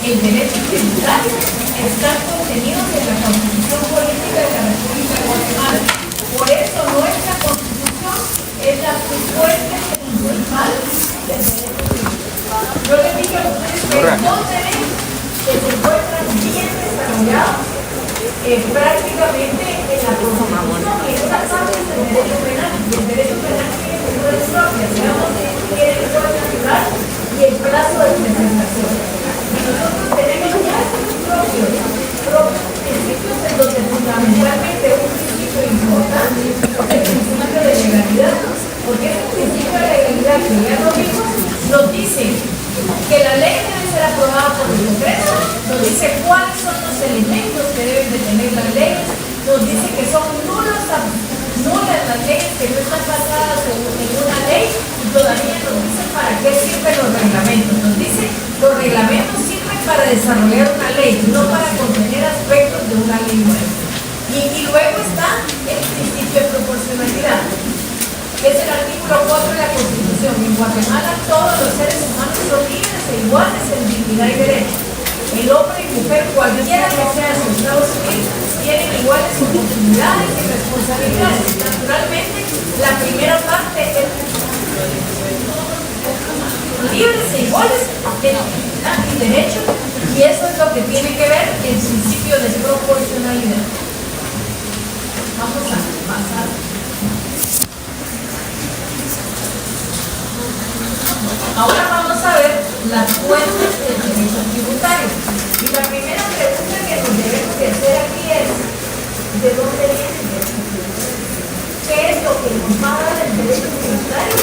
el derecho tributario están contenidos en la Constitución Política de la República de Guatemala. Por eso nuestra Constitución es la fuente principal del derecho tributario. Yo les dije a ustedes que hay dos derechos que se encuentran bien desarrollados prácticamente en la Constitución, y esta parte es el derecho penal. Y el derecho penal tiene figuras propias, digamos, tiene el derecho natural y el plazo de presentación. Y nosotros tenemos ya propios principios en donde fundamentalmente un principio importante es el principio de legalidad, porque ese principio de legalidad que ya lo vimos nos dice que la ley debe ser aprobada por el Congreso, nos dice cuáles son los elementos que deben de tener las leyes, nos dice que son nulas las leyes que no están basadas en una ley, y todavía nos dice para qué sirven los reglamentos. Nos dice los reglamentos sirven para desarrollar una ley, no para contener aspectos de una ley nueva. Y luego está el principio de proporcionalidad. Es el artículo 4 de la Constitución. En Guatemala todos los seres humanos son libres e iguales en dignidad y derecho. El hombre y mujer, cualquiera que sea su estado civil, tienen iguales oportunidades y responsabilidades. Naturalmente, la primera parte es libres e iguales en dignidad y derecho, y eso es lo que tiene que ver el principio de proporcionalidad. Vamos a pasar. Ahora vamos a ver las fuentes del derecho tributario. Y la primera pregunta que nos debemos de hacer aquí es: ¿de dónde viene el derecho tributario? ¿Qué es lo que nos va a dar el derecho tributario?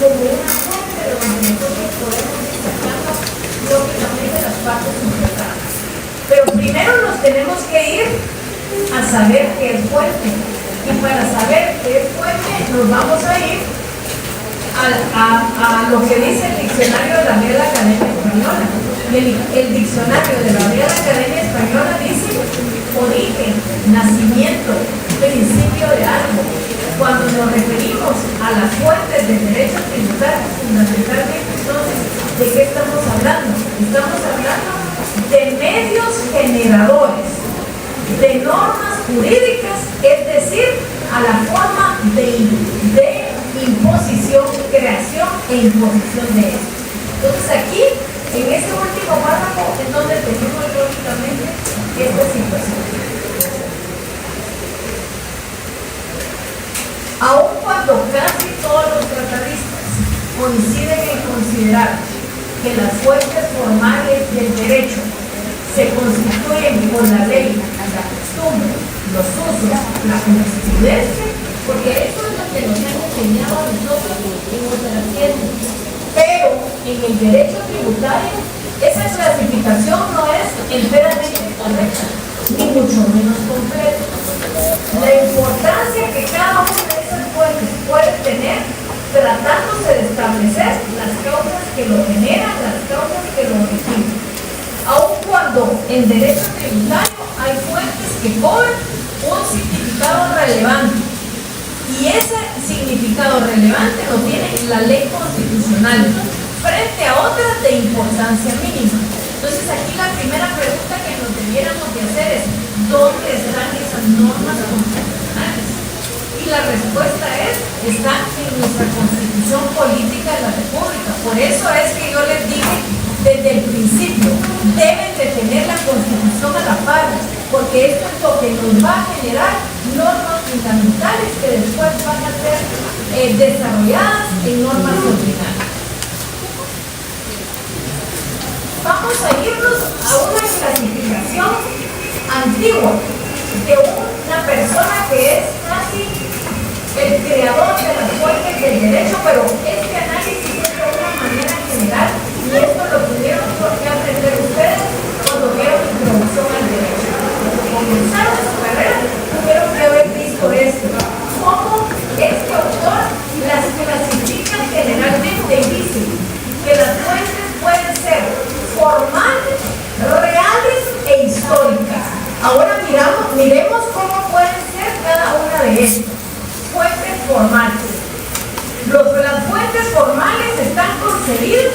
Como una fuente de donde nosotros podemos ir sacando lógicamente las partes interpretadas. Pero primero nos tenemos que ir a saber qué es fuente. Y para saber qué es fuente, nos vamos a ir a lo que dice el diccionario de la Real Academia Española. El diccionario de la Real Academia Española dice origen, nacimiento, principio de algo. Cuando nos referimos a las fuentes del derecho tributario, fundamentalmente entonces, ¿de qué estamos hablando? Estamos hablando de medios generadores, de normas jurídicas, es decir, a la forma de imposición, creación e imposición de esto. Entonces aquí, en este último párrafo, es donde tenemos lógicamente esta situación. Aun cuando casi todos los tratadistas coinciden en considerar que las fuentes formales del derecho se constituyen por la ley, la costumbre, los usos, la jurisprudencia, porque eso es lo que nos han enseñado a nosotros en nuestras ciencias. Pero en el derecho tributario, esa clasificación no es enteramente correcta, ni mucho menos completa. La importancia que cada una de esas fuentes puede tener tratándose de establecer las causas que lo generan, las causas que lo originan. Aun cuando en derecho tributario hay fuentes que cobran un significado relevante, y ese significado relevante lo tiene la ley constitucional frente a otras de importancia mínima. Entonces aquí la primera pregunta que nos debiéramos de hacer es: ¿dónde están esas normas constitucionales? Y la respuesta es: están en nuestra Constitución Política de la República. Por eso es que yo les dije desde el principio, deben de tener la Constitución a la par, porque esto es lo que nos va a generar normas fundamentales que después van a ser desarrolladas en normas ordinarias. Vamos a irnos a una clasificación antigua de una persona que es casi el creador de las fuentes del derecho, pero este análisis es de una manera general, y esto lo tuvieron que aprender ustedes cuando vieron introducción al derecho. Cuando comenzaron su carrera, tuvieron que haber visto esto. Cómo este autor las clasifica generalmente y dice que las fuentes pueden ser formales, reales e históricas. Ahora miremos cómo pueden ser cada una de estas. Fuentes formales. Las fuentes formales están concebidas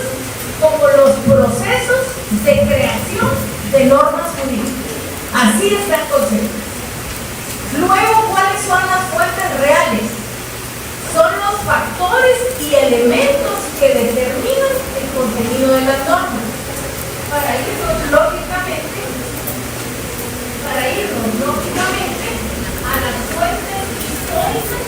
como los procesos de creación de normas jurídicas. Así está el concepto. Luego, ¿cuáles son las fuentes reales? Son los factores y elementos que determinan el contenido de las normas. Para irnos lógicamente a las fuentes históricas,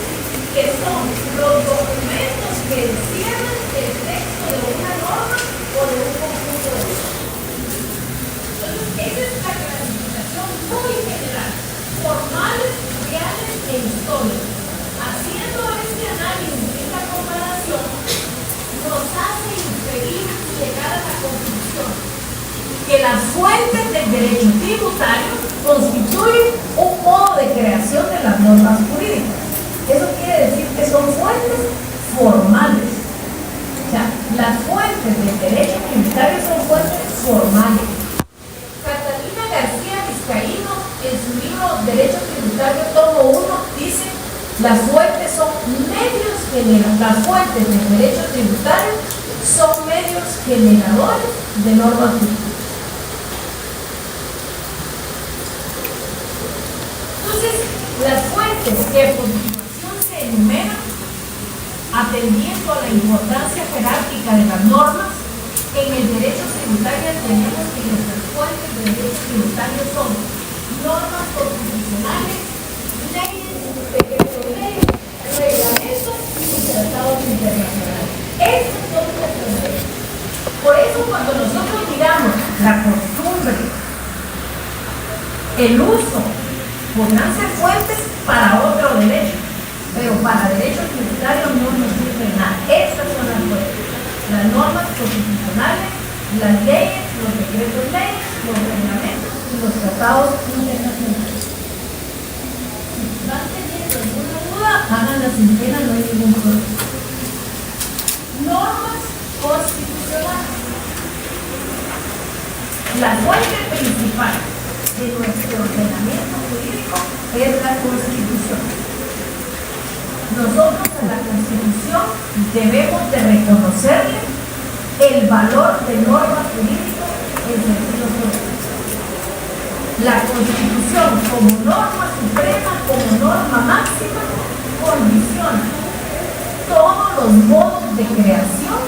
que son los documentos que encierran el texto de una norma o de un conjunto de normas. Entonces, esa es la clasificación muy general: formales, reales e históricos. Haciendo este análisis, esta comparación, nos hace inferir y llegar a la conclusión que las fuentes del derecho tributario constituyen un modo de creación de las normas jurídicas. Eso quiere decir que son fuentes formales. O sea, las fuentes del derecho tributario son fuentes formales. Catalina García Vizcaíno, en su libro Derecho Tributario, tomo 1, dice: las fuentes son medios generadores. Las fuentes del derecho tributario son medios generadores de normas jurídicas. Entonces, las fuentes que a continuación se enumeran, atendiendo a la importancia jerárquica de las normas, en el derecho tributario tenemos que nuestras fuentes de derecho tributario son normas constitucionales, leyes, decretos de ley, reglamentos y tratados internacionales. Estos son nuestros derechos. Por eso, cuando nosotros miramos la costumbre, el uso, podrán ser fuentes para otro derecho, pero para derecho tributario no nos sirve nada. Estas son las fuentes: las normas constitucionales, las leyes, los decretos de ley, los reglamentos y los tratados internacionales. Si van teniendo alguna duda, háganla sin pena, no hay ningún problema. Normas constitucionales. La fuente principal de nuestro ordenamiento jurídico es la Constitución. Nosotros en la Constitución debemos de reconocerle el valor de norma jurídica en sentido social. La Constitución, como norma suprema, como norma máxima, condiciona todos los modos de creación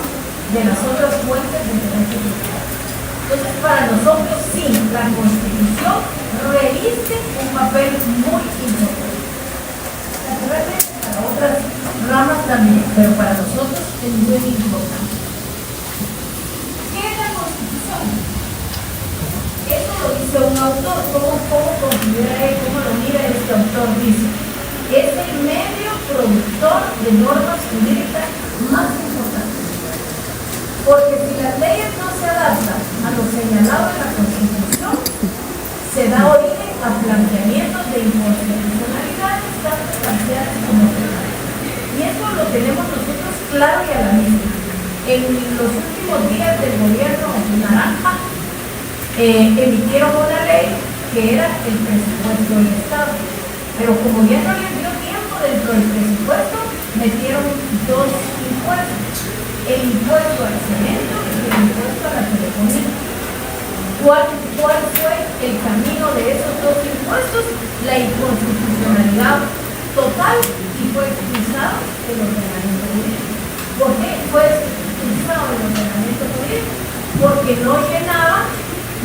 de las otras fuentes del derecho tributario. Entonces, para nosotros sí, la Constitución reviste un papel muy importante. Naturalmente, para otras ramas también, pero para nosotros es muy importante. ¿Qué es la Constitución? Esto lo dice un autor. ¿Cómo considera él, cómo lo mira este autor? Dice: es el medio productor de normas jurídicas más importantes. Porque si las leyes no se adaptan a lo señalado en la Constitución, se da origen a planteamientos de inconstitucionalidades tanto parciales como totales. Y eso lo tenemos nosotros claro y a la misma. En los últimos días del gobierno naranja emitieron una ley que era el presupuesto del Estado. Pero como ya no les dio tiempo dentro del presupuesto, metieron dos impuestos: el impuesto al cemento y el impuesto a la telefonía. ¿Cuál fue el camino de esos dos impuestos? La inconstitucionalidad total, y fue expulsado del ordenamiento jurídico. ¿Por qué fue expulsado del ordenamiento jurídico? Porque no llenaba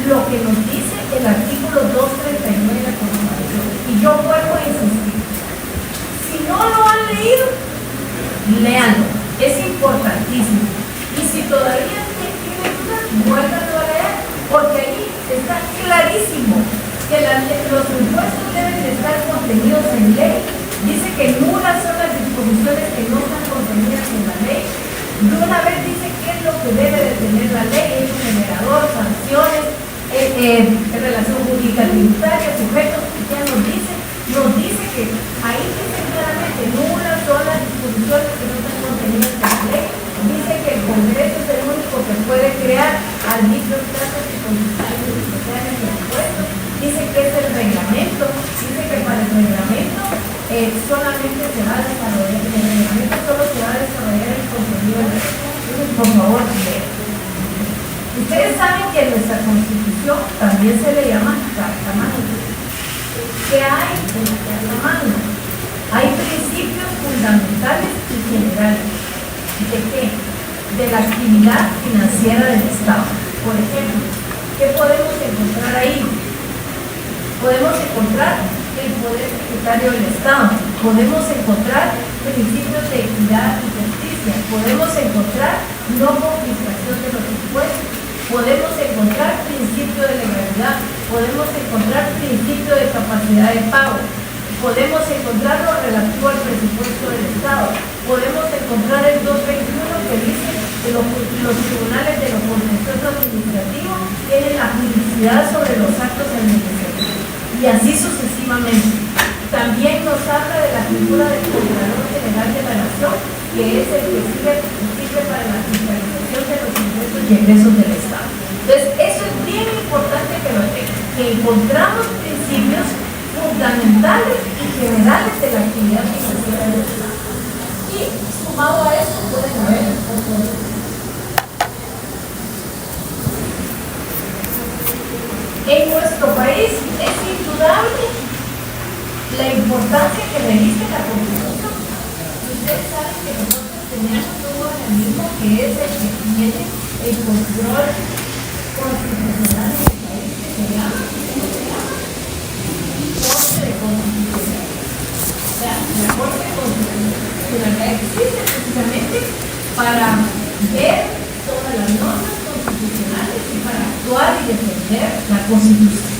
lo que nos dice el artículo 239 de la Constitución. Y yo vuelvo a insistir: si no lo han leído, léanlo, es importantísimo. Y si todavía tienen dudas, vuélvanlo a leer, porque ahí está clarísimo que los impuestos deben de estar contenidos en ley. Dice que nulas son las disposiciones que no están contenidas en la ley. De una vez dice qué es lo que debe de tener la ley: hecho generador, sanciones, relación jurídica tributaria, sujetos. Ya nos dice que ahí dice claramente nulas son las disposiciones que no están contenidas en la ley. Dice que el Congreso es el único que puede crear arbitrios, tratos y condiciones especiales de impuestos. Dice que es el reglamento. Dice que para el reglamento solamente se va a desarrollar, el reglamento solo se va a desarrollar el contenido de la ley. Entonces, por favor, ustedes saben que nuestra Constitución Constitución también se le llama Carta Magna. ¿Qué hay en la Carta Magna? Hay principios fundamentales y generales. ¿De qué? De la actividad financiera del Estado. Por ejemplo, ¿qué podemos encontrar ahí? Podemos encontrar el Poder Tributario del Estado, podemos encontrar principios de equidad y justicia, podemos encontrar no confiscación de los impuestos, podemos encontrar principio de legalidad, podemos encontrar principio de capacidad de pago, podemos encontrar lo relativo al presupuesto del Estado, podemos encontrar el 221 que dice que los tribunales de lo contencioso administrativo tienen la juridicidad sobre los actos administrativos. Y así sucesivamente. También nos habla de la figura del Contralor General de la Nación, que es el que sirve para la fiscalización de los ingresos y egresos del Estado. Entonces, eso es bien importante que lo tengan, que encontramos principios fundamentales y generales de la actividad financiera del Estado. Y sumado a eso pueden haber otros. En nuestro país es indudable la importancia que reviste la Constitución. Ustedes saben que nosotros tenemos un organismo que es el que tiene el control constitucional en el país, que se llama Corte de Constitucionalidad. O sea, la Corte de Constitucionalidad existe precisamente para ver todas las normas constitucionales y para actuar y defender la Constitución.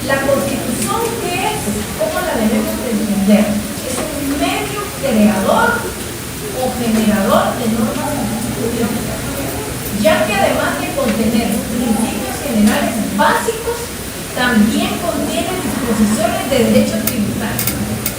La Constitución, ¿qué es? ¿Cómo la debemos de entender? Es un medio creador o generador de normas constitucionales, ya que además de contener principios generales básicos, también contiene disposiciones de derecho tributario.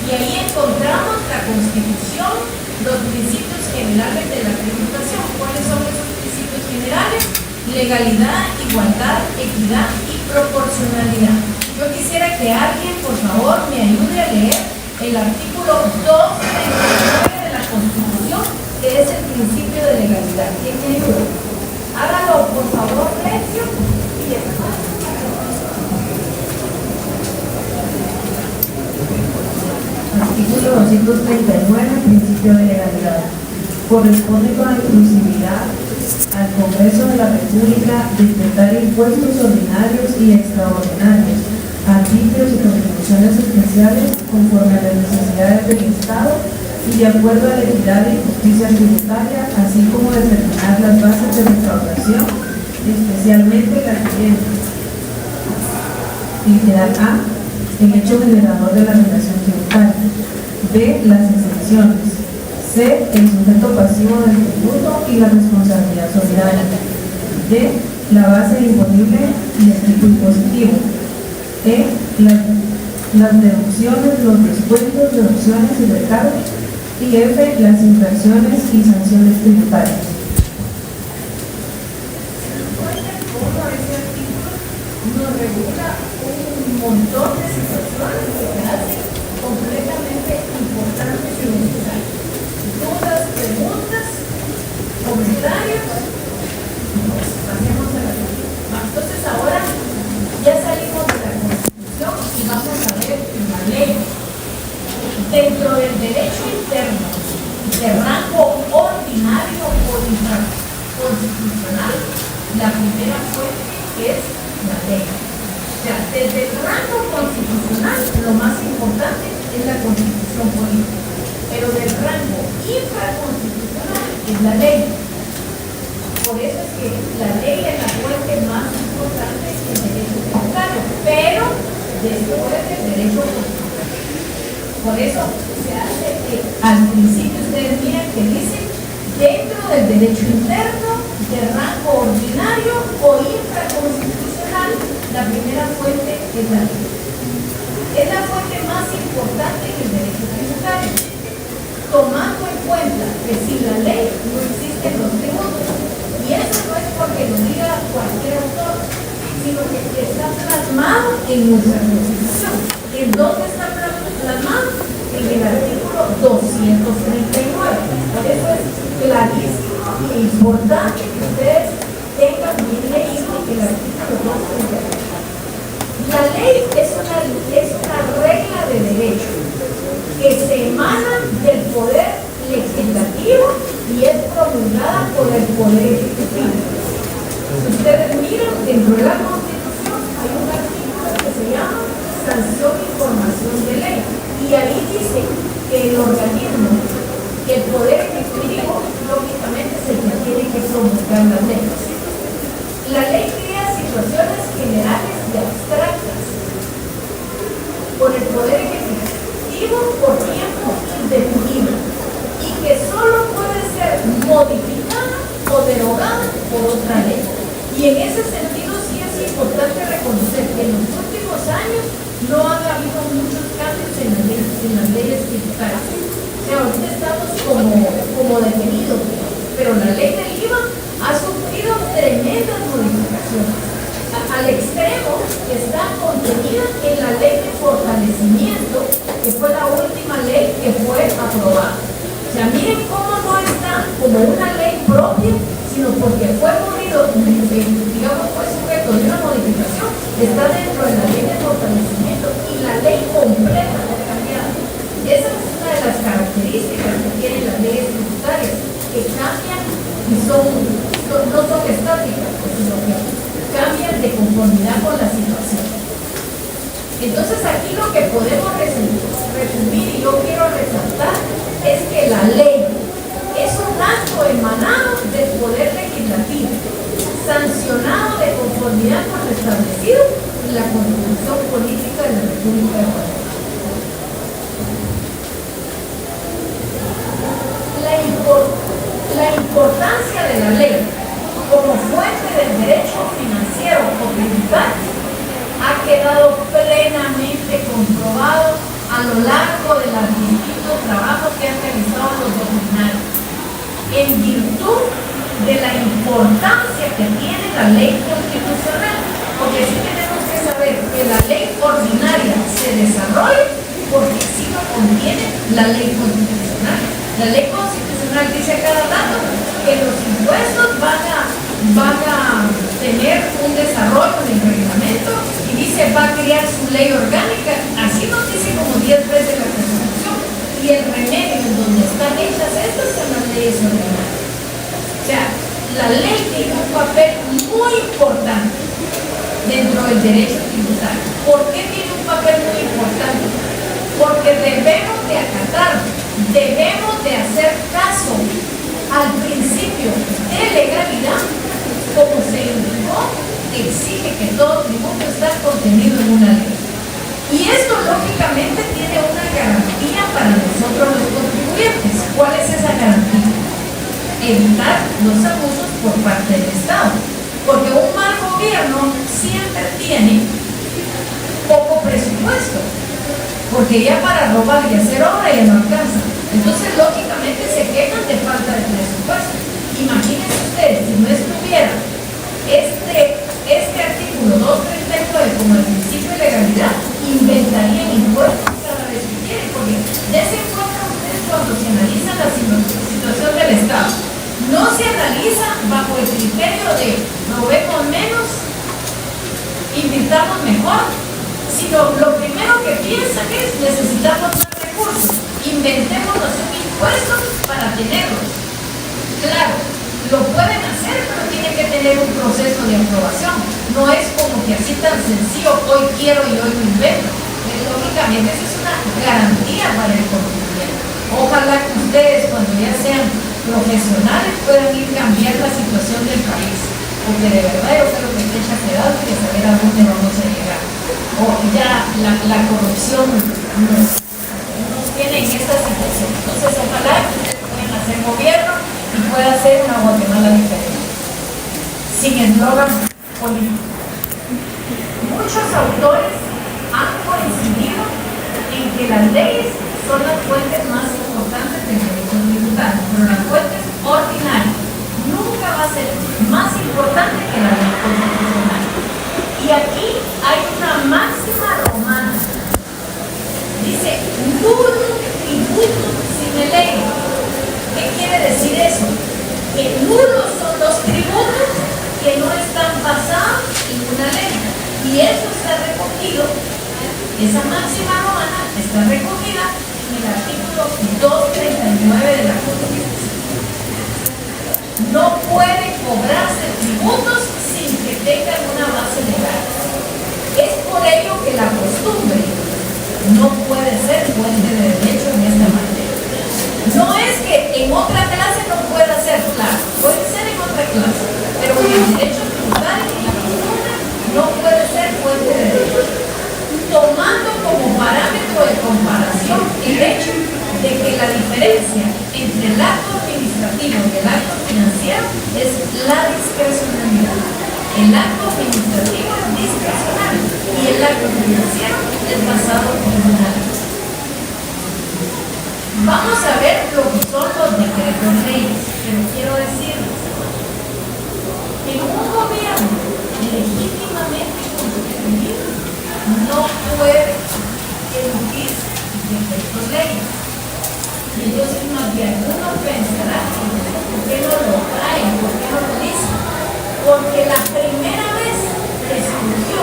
Y ahí encontramos la Constitución, los principios generales de la tributación. ¿Cuáles son esos principios generales? Legalidad, igualdad, equidad y proporcionalidad. Yo quisiera que alguien, por favor, me ayude a leer el artículo 239 de la Constitución, que es el principio de legalidad. ¿Quién me ayuda? Hágalo, por favor, Recio. Y Artículo 239, principio de legalidad. Corresponde con exclusividad al Congreso de la República decretar impuestos ordinarios y extraordinarios, arbitrios y contribuciones especiales conforme a las necesidades del Estado y de acuerdo a la equidad y justicia tributaria, así como determinar las bases de recaudación, especialmente las siguientes. Literal A, el hecho generador de la relación tributaria. B, las exenciones. C, el sujeto pasivo del tributo y la responsabilidad solidaria. D, la base imponible y el tipo impositivo. E, las deducciones, los descuentos, deducciones y recargos. Y F, las infracciones y sanciones tributarias. nos regula un montón de situaciones que se hacen completamente importantes y necesarias. Dudas, preguntas, comentarios, pasemos a la siguiente. Entonces ahora ya salimos de la Constitución y vamos a ver la ley. Dentro del derecho interno de rango ordinario o infraconstitucional, la primera fuente es la ley. O sea, desde el rango constitucional, lo más importante es la Constitución política, pero del rango infraconstitucional es la ley. Por eso es que la ley es la fuente más importante del derecho tributario, pero después del derecho constitucional. Por eso se hace que al principio ustedes miren que dice dentro del derecho interno de rango ordinario o infraconstitucional, la primera fuente es la ley. Es la fuente más importante del derecho tributario, tomando en cuenta que sin la ley no existen los tributos. Y eso no es porque lo diga cualquier autor, sino que está plasmado en nuestra Constitución. ¿En dónde está plasmado? En el artículo 239. Por eso es clarísimo e importante que ustedes tengan bien leído el artículo que se emana del poder legislativo y es promulgada por el poder ejecutivo. Si ustedes miran, dentro de la Constitución hay un artículo que se llama sanción e información de ley, y ahí dice que el organismo, que el poder ejecutivo, lógicamente es el que tiene que promulgar las leyes. La ley crea situaciones generales y abstractas por el poder ejecutivo por tiempo indefinido y que solo puede ser modificada o derogada por otra ley. Y en ese sentido sí es importante reconocer que en los últimos años no han habido muchos cambios en las leyes tributarias. O sea, ahorita estamos como detenidos, pero la ley del IVA ha sufrido tremendas modificaciones, al extremo que está contenida en la ley de fortalecimiento, que fue la última ley que fue aprobada. O sea, miren cómo no está como una ley propia, sino porque fue movido, digamos, fue sujeto de una modificación, está dentro de la ley de fortalecimiento y la ley completa fue cambiada. Esa es una de las características que tienen las leyes tributarias, que cambian y no son estáticas, sino que cambian de conformidad con la situación. Entonces aquí lo que podemos resumir, y yo quiero resaltar, es que la ley es un acto emanado del poder legislativo, sancionado de conformidad con lo establecido en la Constitución Política de la República de Guatemala. La importancia de la ley como fuente del derecho financiero o tributario ha quedado plenamente comprobado a lo largo de los distintos trabajos que han realizado los doctrinarios, en virtud de la importancia que tiene la ley constitucional, porque sí tenemos que saber que la ley ordinaria se desarrolla porque sí lo contiene la ley constitucional. La ley constitucional dice a cada rato que los impuestos van a tener un desarrollo en el reglamento y dice va a crear su ley orgánica, así nos dice como 10 veces la Constitución, y el remedio en donde están hechas estas son las leyes ordinarias. O sea, la ley tiene un papel muy importante dentro del derecho tributario. ¿Por qué tiene un papel muy importante? Porque debemos de acatar, debemos de hacer caso al principio de legalidad, como se indicó, exige que todo tributo está contenido en una ley. Y esto lógicamente tiene una garantía para nosotros los contribuyentes. ¿Cuál es esa garantía? Evitar los abusos por parte del Estado. Porque un mal gobierno siempre tiene poco presupuesto, porque ya para robar y hacer obra ya no alcanza. Entonces lógicamente se quejan de falta de presupuesto. Imagínense ustedes, si no estuviera este artículo 239 como el principio de legalidad, inventarían impuestos cada vez que quieren, porque ya se encuentran ustedes cuando se analiza la situación del Estado. No se analiza bajo el criterio de robemos menos, invirtamos mejor, sino lo primero que piensan es necesitamos más recursos, inventémonos un impuesto para tenerlos. Claro, lo pueden hacer, pero tienen que tener un proceso de aprobación. No es como que así tan sencillo, hoy quiero y hoy lo invento. Lógicamente eso es una garantía para el contribuyente. Ojalá que ustedes, cuando ya sean profesionales, puedan ir a cambiar la situación del país, porque de verdad yo creo que está quedado y de saber a dónde vamos a llegar. O ya la corrupción nos tiene en esta situación. Entonces ojalá que ustedes puedan hacer gobierno y pueda hacer una Guatemala diferente, sin eslogan político. Muchos autores han coincidido en que las leyes son las fuentes más importantes del derecho tributario, pero las fuentes ordinarias nunca va a ser más importante que la ley constitucional. Y aquí hay una máxima romana. Dice, nullum tributum sine ley. ¿Qué quiere decir eso? Que nulos son los tributos que no están basados en una ley. Y eso está recogido, esa máxima romana está recogida en el artículo 239 de la Constitución. No puede cobrarse tributos sin que tengan una base legal. Es por ello que la costumbre no puede ser fuente de derecho en esta materia. No es que en otra clase no pueda ser, claro, puede ser en otra clase, pero en el derecho tributario y la costumbre no puede ser fuente de derecho. Tomando como parámetro de comparación el hecho de que la diferencia entre el acto administrativo y el acto financiero es la discrecionalidad. El acto administrativo es discrecional y el acto financiero es basado en una ley. Vamos a ver lo que son los decretos leyes, pero quiero decirles que un gobierno legítimamente constituido no puede emitir decretos leyes. Y entonces más bien uno pensará, ¿por qué no lo traen? ¿Por qué no lo dicen? Porque la primera vez que surgió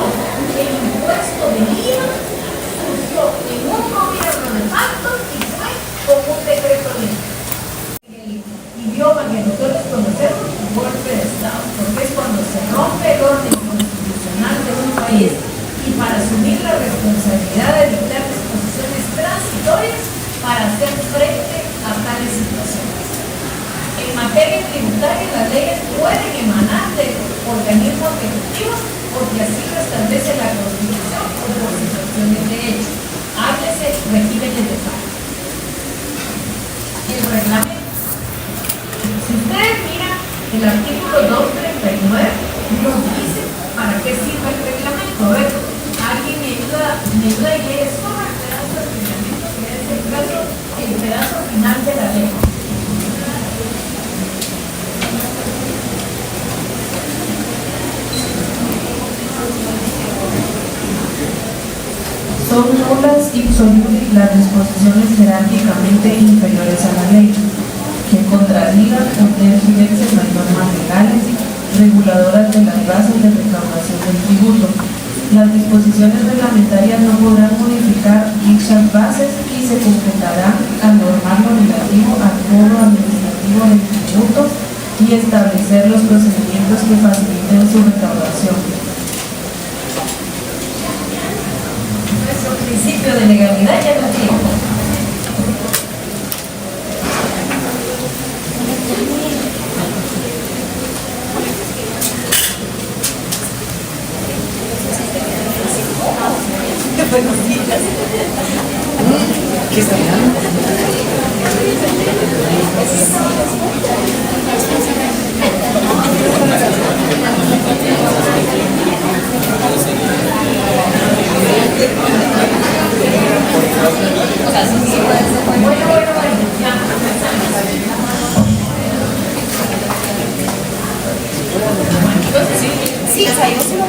el impuesto del IVA, surgió en un gobierno de facto y fue con un decreto ley. El idioma que nosotros conocemos, golpe de Estado, porque es cuando se rompe el orden constitucional de un país y para asumir la responsabilidad de dictar disposiciones transitorias para hacer frente a tales situaciones. En materia tributaria, las leyes pueden emanar de organismos ejecutivos porque así lo establece la Constitución o por situaciones de hecho. Háblese regímenes de facto. El reglamento. Si ustedes miran el artículo 239, nos dice para qué sirve el reglamento. A ver, alguien me ayuda y lee sobre el pedazo del reglamento, que es el pedazo final de la ley. Son nulas ipso iure las disposiciones jerárquicamente inferiores a la ley, que contradigan o tergiversen las normas legales reguladoras de las bases de recaudación del tributo. Las disposiciones reglamentarias no podrán modificar dichas bases y se completarán al normar lo relativo al cobro administrativo del tributo y establecer los procedimientos que faciliten su recaudación. Nuestro principio de legalidad ya no tiene. ¿Qué está mirando? Sí, o sea, yo sí lo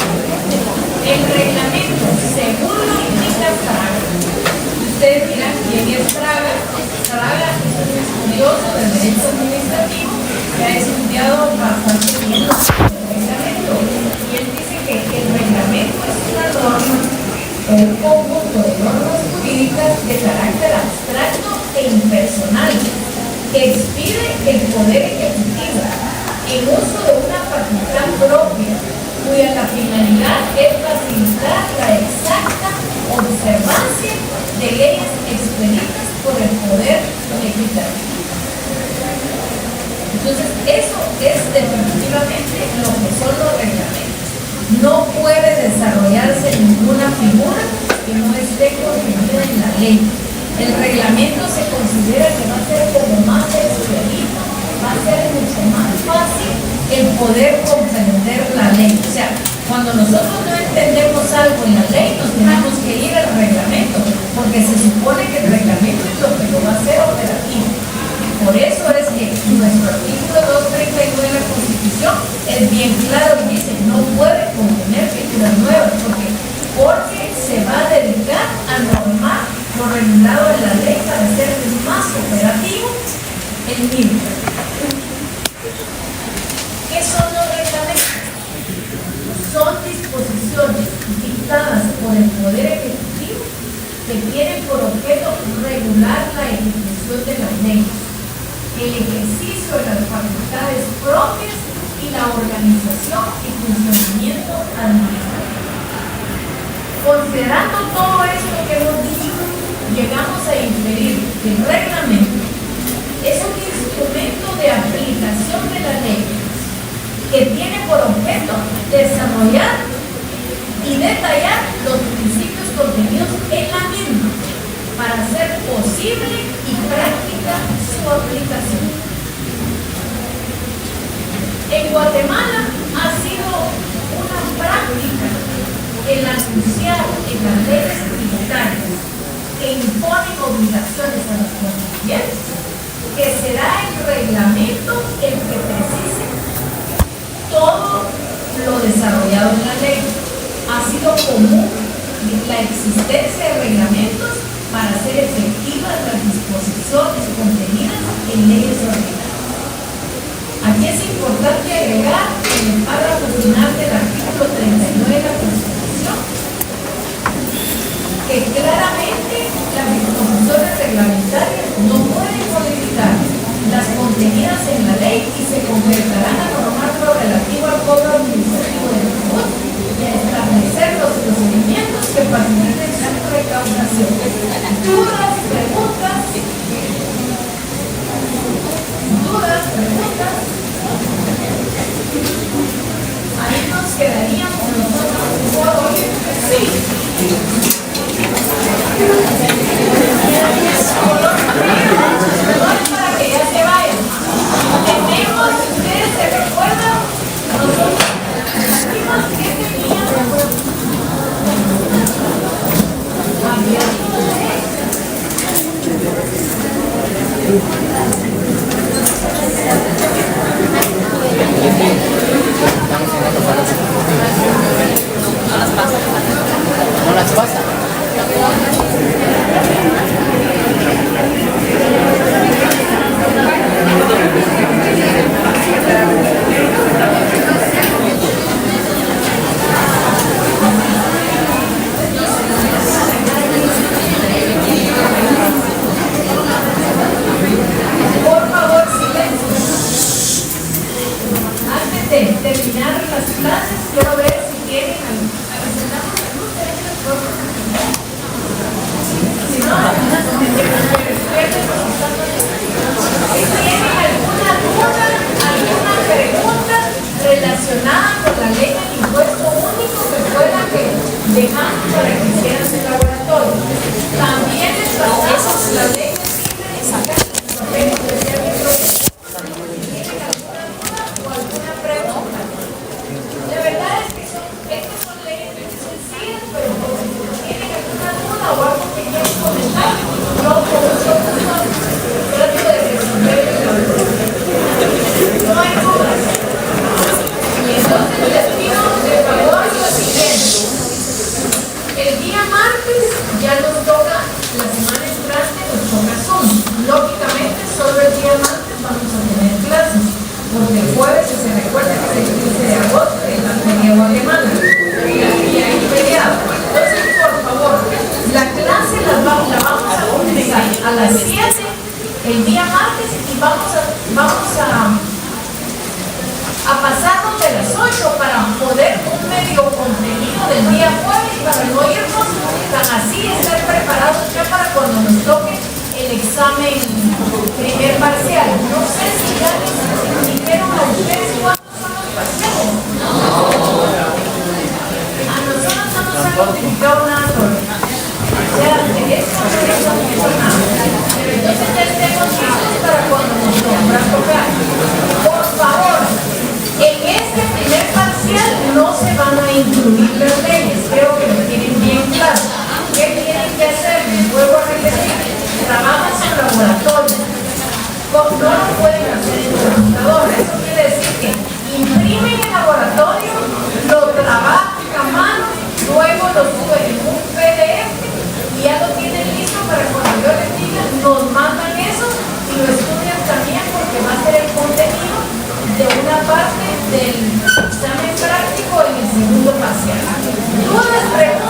el reglamento, según lo indica Fraga, ustedes dirán quién es Fraga. Fraga es un estudioso del derecho administrativo que ha estudiado bastante bien el reglamento. Y él dice que el reglamento es una norma o un conjunto de normas jurídicas de carácter abstracto e impersonal que expide el poder ejecutivo en uso de una facultad propia, cuya la finalidad es facilitar la exacta observancia de leyes expedidas por el poder legislativo. Entonces, eso es definitivamente lo que son los reglamentos. No puede desarrollarse ninguna figura que no esté contenida en la ley. El reglamento se considera que va a ser como más expedito, va a ser mucho más fácil el poder comprender la ley. O sea, cuando nosotros no entendemos algo en la ley, nos tenemos que ir al reglamento, porque se supone que el reglamento es lo que lo va a hacer operativo. Por eso es que nuestro artículo 239 de la Constitución es bien claro y dice, no puede contener figuras nuevas, porque se va a dedicar a normar lo regulado en la ley para hacer más operativo el mismo. ¿Qué son los reglamentos? Son disposiciones dictadas por el Poder Ejecutivo que tienen por objeto regular la la ejecución de las leyes, el ejercicio de las facultades propias y la organización y funcionamiento administrativo. Considerando todo esto que hemos dicho, llegamos a inferir que el reglamento es un instrumento de aplicación de la ley que tiene por objeto desarrollar y detallar los principios contenidos en la misma para hacer posible y práctica su aplicación. En Guatemala ha sido una práctica el anunciar en las leyes tributarias que imponen obligaciones a los contribuyentes, que será el reglamento el que precise todo lo desarrollado en la ley. Ha sido común la existencia de reglamentos para hacer efectivas las disposiciones contenidas en leyes ordinarias. Aquí es importante agregar en el párrafo final del artículo 39 de la Constitución que claramente las disposiciones reglamentarias no pueden modificar las contenidas en la ley y se concretarán a normar lo relativo al cobro administrativo de tributos y a establecer los procedimientos que faciliten su recaudación. ¿Dudas, preguntas? Ahí nos quedaríamos nosotros por hoy. Sí. Para que ya se vayan. Tenemos, si ustedes se recuerdan, nosotros dijimos que teníamos No las pasa. por favor, silencio. Antes de terminar las clases, quiero ver si quieren si no, si tienen alguna duda, alguna pregunta relacionada con la ley del impuesto único que puedan dejar para que hicieran su laboratorio. También les pasamos la ley de simple y sacar los papeles de servicio. ¿Tienen alguna duda o alguna pregunta? La verdad es que estas son leyes muy sencillas, pero si tienen alguna duda o algo que quieran comentar, yo con mucho gusto trato de resolver el problema. No hay dudas. Y entonces les pido de favor lo siguiente. El día martes ya nos toca, la semana entrante nos toca Zoom. Lógicamente solo el día martes vamos a tener clases, porque el jueves, si se recuerda, que es el 15 de agosto, es la feria guatemala y hay feriado. Entonces, por favor, la clase la vamos a comenzar a las 7 el día martes y vamos a pasarnos de las 8 para poder un medio contenido del día jueves, para no irnos tan así, estar preparados ya para cuando nos toque el examen primer parcial. No sé si ya les dijeron a ustedes cuántos son los parciales. A nosotros no nos han notificado nada todavía. O sea, de esto no nos han dicho nada. Pero entonces ya estemos listos para cuando nos toque. Por favor, en este primer parcial no se van a incluir las leyes. Creo que lo tienen bien claro. ¿Qué tienen que hacer? Les vuelvo a repetir. Trabajos en laboratorio. No lo pueden hacer en computadora. Eso quiere decir que imprimen en laboratorio, lo trabajan a mano, luego lo suben en un PDF y ya lo tienen listo para cuando yo les diga, nos mandan eso y lo estudian también porque va a ser el contenido de una parte del examen práctico en el segundo parcial. ¿Dudas, preguntas?